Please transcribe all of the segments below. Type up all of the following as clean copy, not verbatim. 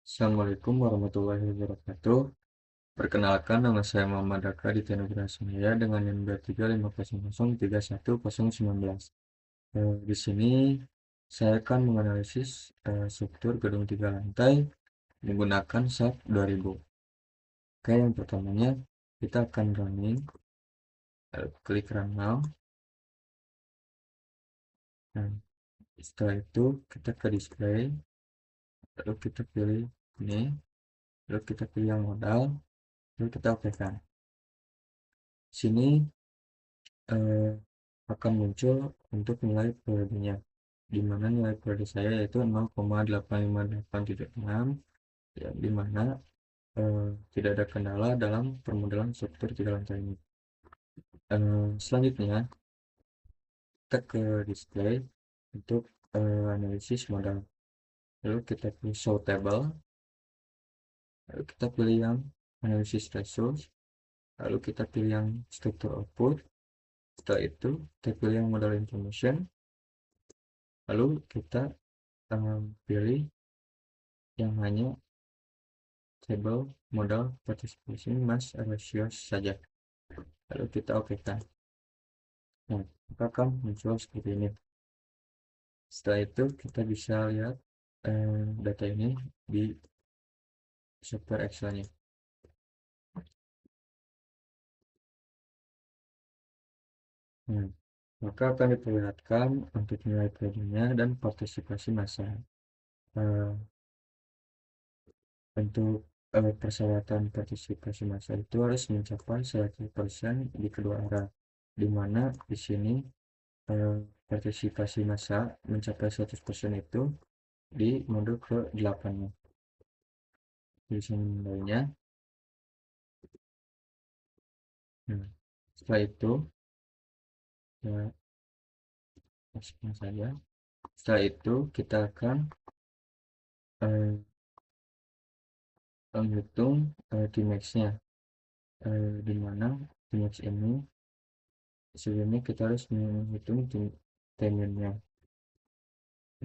Assalamualaikum warahmatullahi wabarakatuh. Perkenalkan, nama saya Muhammad Daka di Nugraha Surya dengan NIM 23500310019. Di sini saya akan menganalisis struktur gedung 3 lantai menggunakan SAP 2000. Oke, yang pertamanya kita akan running, klik run now. Nah, setelah itu kita ke display, lalu kita pilih ini, lalu kita pilih yang modal, lalu kita okekan. Sini eh, akan muncul untuk nilai periodenya, di mana nilai periode saya yaitu 0,8586, ya, di mana tidak ada kendala dalam permodalan struktur 3 lantai ini. Selanjutnya kita ke display untuk analisis modal, lalu kita pilih show table, lalu kita pilih yang analisis resource, lalu kita pilih yang struktur output. Setelah itu kita pilih yang modal information, lalu kita pilih yang hanya table modal participation mass ratios saja, lalu kita okekan. Nah, maka akan muncul seperti ini. Setelah itu kita bisa lihat data ini di software Excel-nya. Nah, maka akan diperlihatkan untuk nilai periodenya dan partisipasi massa. Untuk persyaratan partisipasi massa itu harus mencapai 100% di kedua arah, di mana di sini partisipasi massa mencapai 100% itu di mode ke-8 nya. Di sini nilainya. Nah, setelah itu ya, masukkan saja. Setelah itu kita akan menghitung Tmax-nya, di mana Tmax ini sebelumnya kita harus menghitung Tmin-nya.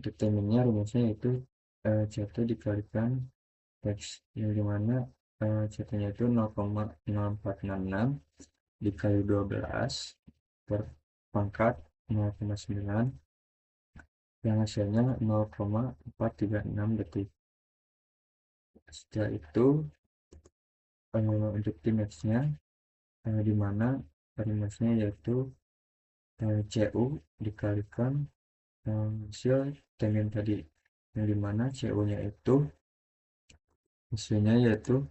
Untuk Tmin-nya rumusnya itu C1 dikalikan X, yang dimana C1-nya itu 0,0466 dikali 12 per pangkat 0,9, yang hasilnya 0,436 detik. Setelah itu untuk Tmax-nya, di mana Tmax-nya yaitu CU dikalikan hasil Tmin tadi, yang dimana CU-nya itu hasilnya yaitu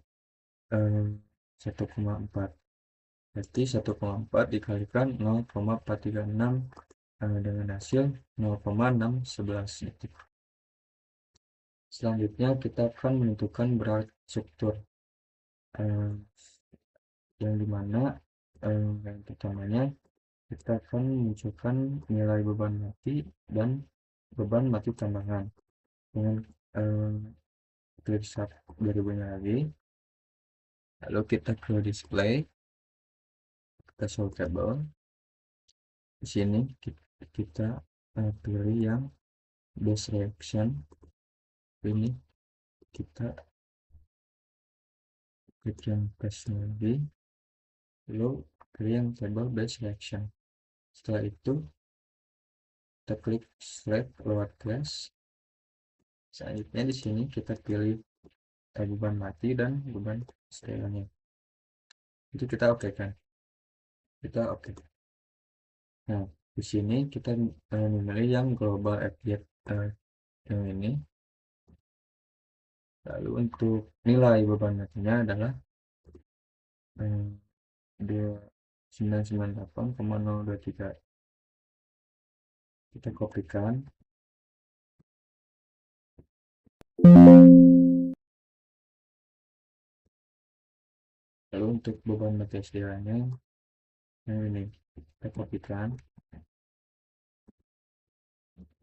1,4. Berarti 1,4 dikalikan 0,436 dengan hasil 0,611 detik. Selanjutnya kita akan menentukan berat struktur, yang dimana yang pertamanya kita akan menunjukkan nilai beban mati dan beban mati tambahan dengan klik sub variabelnya lagi, lalu kita ke display, kita show table. Di sini kita pilih yang base reaction, ini kita klik yang paste lagi, lalu pilih yang table base reaction. Setelah itu kita klik select load class. Selanjutnya di sini kita pilih beban mati dan beban setelahnya, itu kita oke kan, kita oke. Nah, di sini kita memilih yang global affiliate yang ini. Lalu untuk nilai beban matinya adalah 998,023. Kita kopikan, lalu untuk beban mati istilahnya yang ini kita kopikan,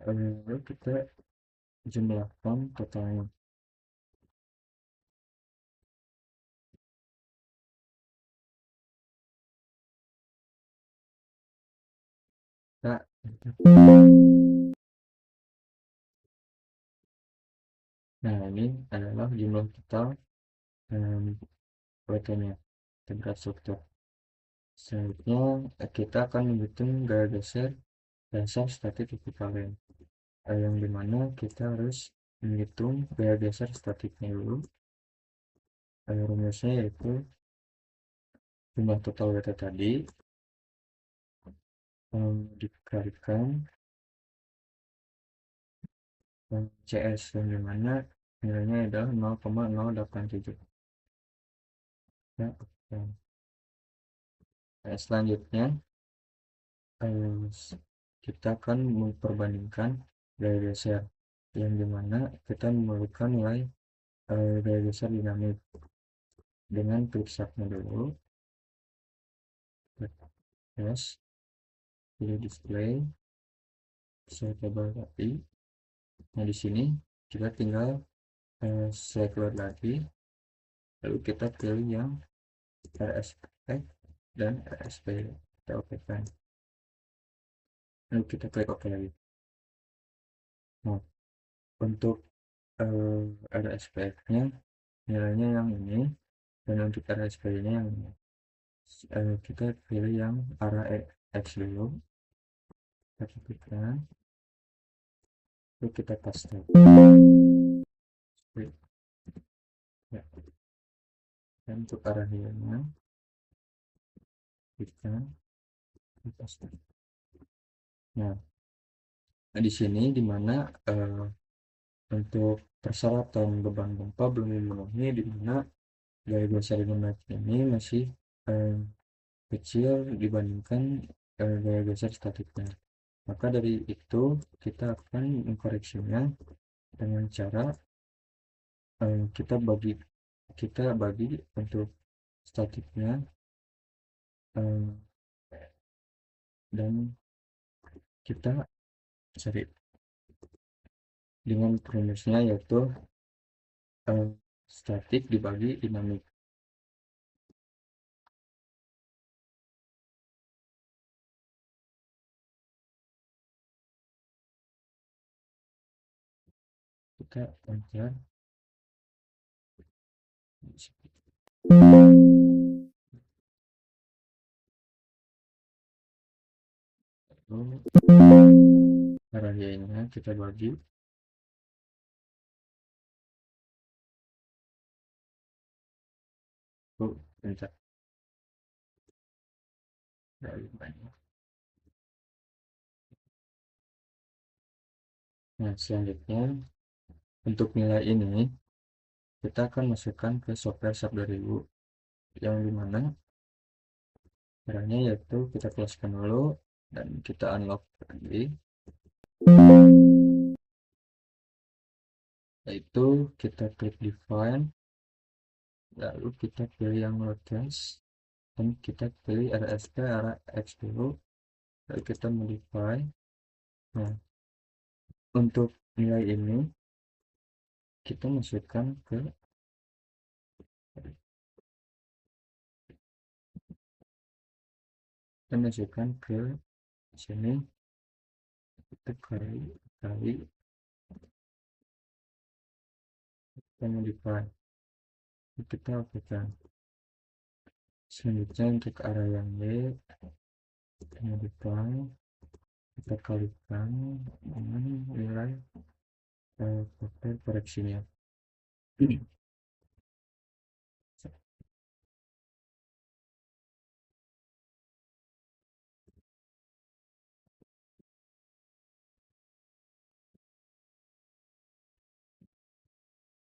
lalu kita jumlahkan totalnya. Nah, Nah, ini adalah jumlah total fotonya, tingkat struktur. Selanjutnya kita akan menghitung gaya geser dasar statik ekuivalen, yang dimana kita harus menghitung gaya geser statiknya dulu. Rumusnya yaitu jumlah total data tadi dikalikan CS, yang dimana nilainya adalah 0,087 ya. Nah, selanjutnya kita akan memperbandingkan gaya geser, yang dimana kita memerlukan nilai gaya geser dinamik dengan klik subnya dulu. Yes, pilih display sortable tadi. Nah, di sini kita tinggal select keluar lagi, lalu kita pilih yang RSP dan RSP, kita oke kan, lalu kita klik OK lagi. Nah, untuk RSP nya nilainya yang ini, dan untuk RSP nya yang ini. Kita pilih yang arah X dulu, kita klikkan, lalu kita paste. Ya. Dan untuk arah hilangnya kita paste. Nah, di sini dimana untuk persyaratan beban gempa belum memenuhi, dimana gaya geser dinamik ini masih kecil dibandingkan gaya geser statiknya. Maka dari itu kita akan mengkoreksinya dengan cara kita bagi untuk statiknya, dan kita cari dengan rumusnya, yaitu statik dibagi dinamik. Kita enter. Lalu arah y-nya kita bagi. Enter. Nah, selanjutnya untuk nilai ini kita akan masukkan ke software SAP 2000, yang dimana caranya yaitu kita close-kan dulu dan kita unlock lagi, yaitu kita klik define, lalu kita pilih yang loadcast dan kita pilih RSP arah X dulu, lalu kita modify. Nah, untuk nilai ini kita masukkan ke sini, kita kali kita modify, kita lakukan. Selanjutnya untuk arah yang Y kita modify, kita kalikan dengan nilai faktor koreksinya.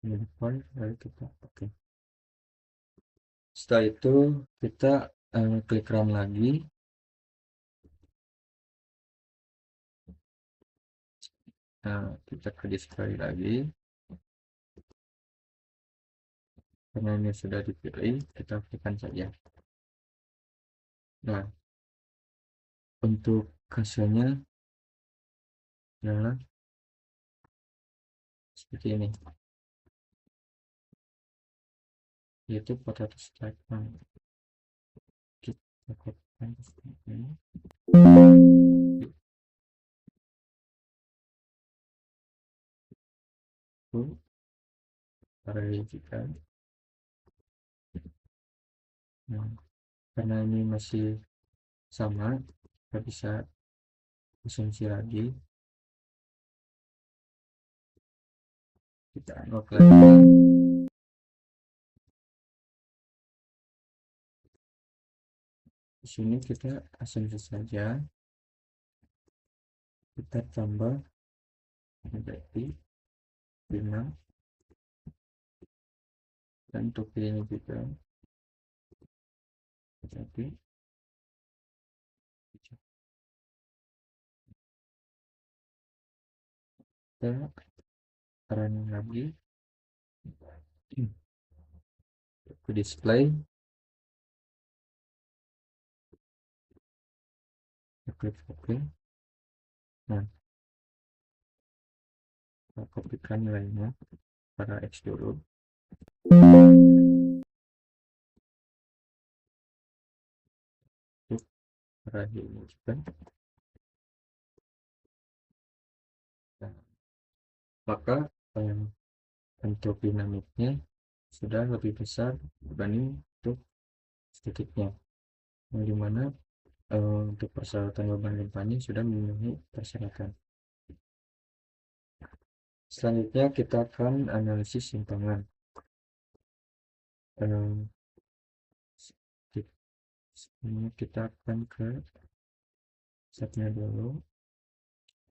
Modify, lalu kita oke. Setelah itu kita klik run lagi. Nah, kita ke display lagi, karena ini sudah dipilih, kita aktifkan saja. Nah, untuk hasilnya adalah seperti ini, yaitu potato statement. Kita kopikan seperti ini. array juga. Nah, karena ini masih sama, kita bisa asumsi lagi, kita unlock lagi. Di sini kita asumsi saja, kita tambah menjadi 5, dan untuk ini juga jadi kita running lagi ke display, klik OK. Nah, kita kopikan nilainya pada X dulu. Untuk terakhir ini juga. Nah, maka untuk dinamiknya sudah lebih besar dibanding untuk statiknya, yang dimana untuk persyaratan beban limpahnya sudah memenuhi persyaratan. Selanjutnya kita akan analisis simpangan. Ini kita akan ke setnya dulu,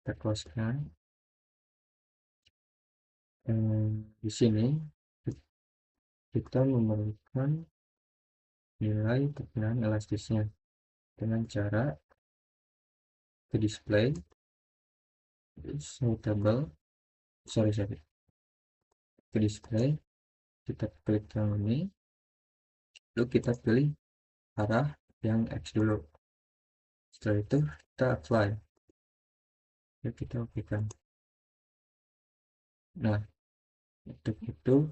kita close-kan. Di sini kita memerlukan nilai perkiraan elastisnya dengan cara ke display, show table, ke display, kita klik yang ini, lalu kita pilih arah yang X dulu. Setelah itu kita apply, lalu kita okekan. Nah, untuk itu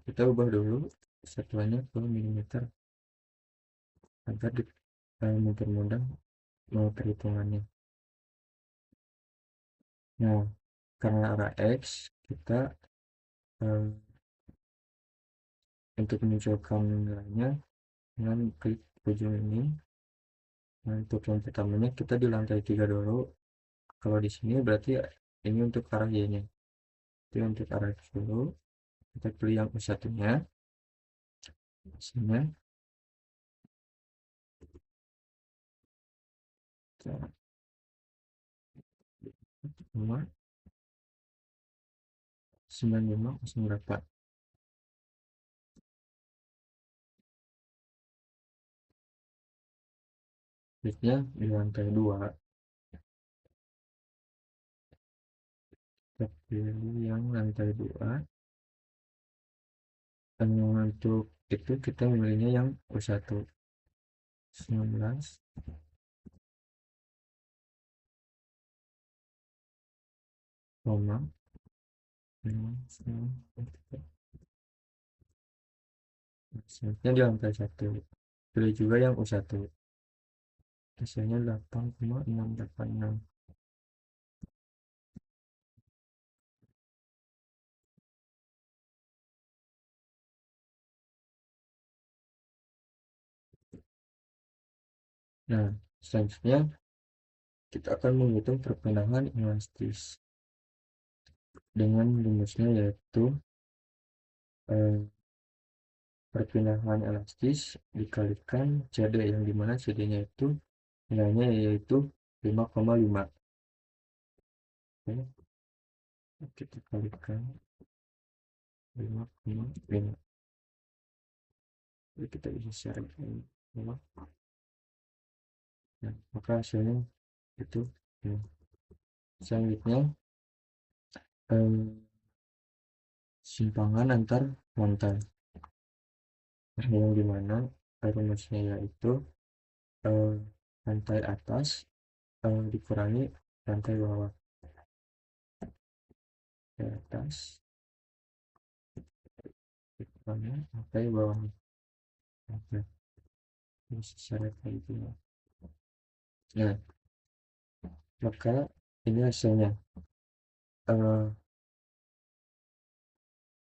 kita ubah dulu satuannya ke milimeter agar mempermudah perhitungannya. Nah, karena arah X, kita untuk menunjukkan nilainya dengan klik ujung ini. Nah, untuk yang pertamanya kita di lantai 3 dulu. Kalau di sini berarti ini untuk arah Y nya. Itu untuk arah X dulu. Kita pilih yang U1 nya. Sini. Kita 9508. Kliknya di lantai 2. Kita pilih yang lantai 2. Dan untuk itu kita memilihnya yang U1 19 koma selanjutnya di lantai 1 pilih juga yang U1, hasilnya 8,686. Nah, selanjutnya kita akan menghitung perpindahan elastis dengan rumusnya, yaitu perpindahan elastis dikalikan CD, yang dimana CD nya itu nilainya yaitu 5,5. Kita kalikan 5,5, jadi kita bisa share ini. Nah, maka hasilnya itu. Nah, selanjutnya simpangan antar lantai, yang dimana rumusnya yaitu lantai atas dikurangi lantai bawah. Lantai atas dikurangi lantai bawah. Oke, secara kayak gitu. Nah, maka ini hasilnya.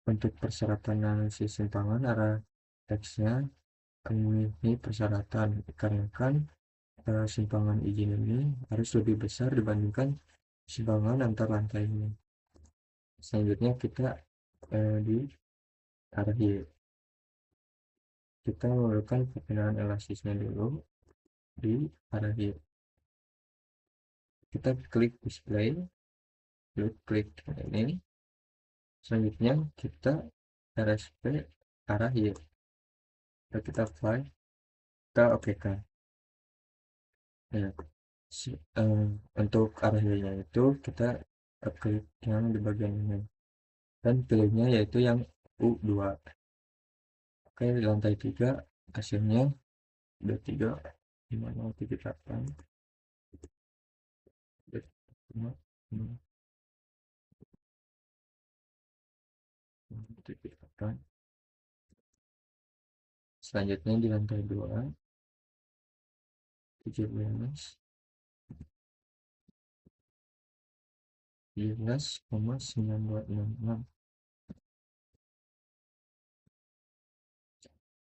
untuk persyaratan analisis simpangan arah teksnya memenuhi persyaratan dikarenakan simpangan izin ini harus lebih besar dibandingkan simpangan antar lantainya. Selanjutnya kita di arah Y. Kita melakukan perpindahan elastisnya dulu di arah Y. Kita klik display, lalu klik ini. Selanjutnya kita RSP arah Y. Lalu kita apply, kita oke kan. Ya, untuk arah Y-nya itu kita klik yang di bagian ini dan pilihnya yaitu yang U2. Oke, di lantai 3 hasilnya 23 5078 selanjutnya di lantai 2 17,9266.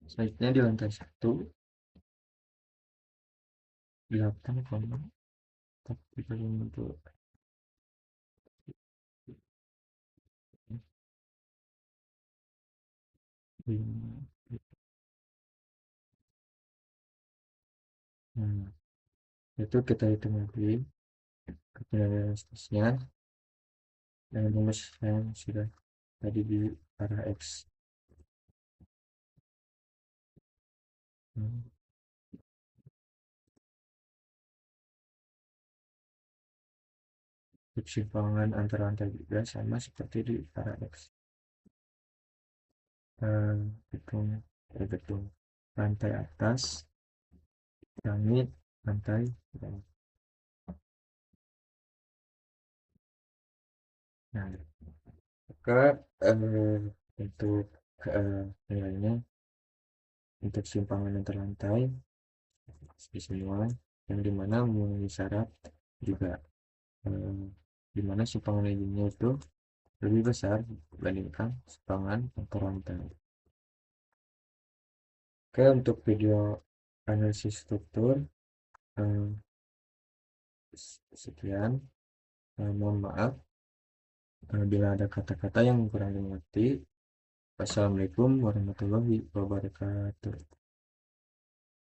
Selanjutnya di lantai 1 8,432. Nah, itu kita hitung lagi kebenaran elastisnya dan rumus yang sudah tadi di arah X. Simpangan antara lantai juga sama seperti di arah X. Hitung gedung lantai atas, langit, lantai bawah. Nah, maka untuk nilainya untuk simpangan antar lantai semua yang dimana memenuhi syarat juga dimana simpangan izinnya itu lebih besar dibandingkan simpangan antar lantai. Oke, untuk video analisis struktur sekian. Mohon maaf bila ada kata-kata yang kurang dimengerti. Wassalamualaikum warahmatullahi wabarakatuh.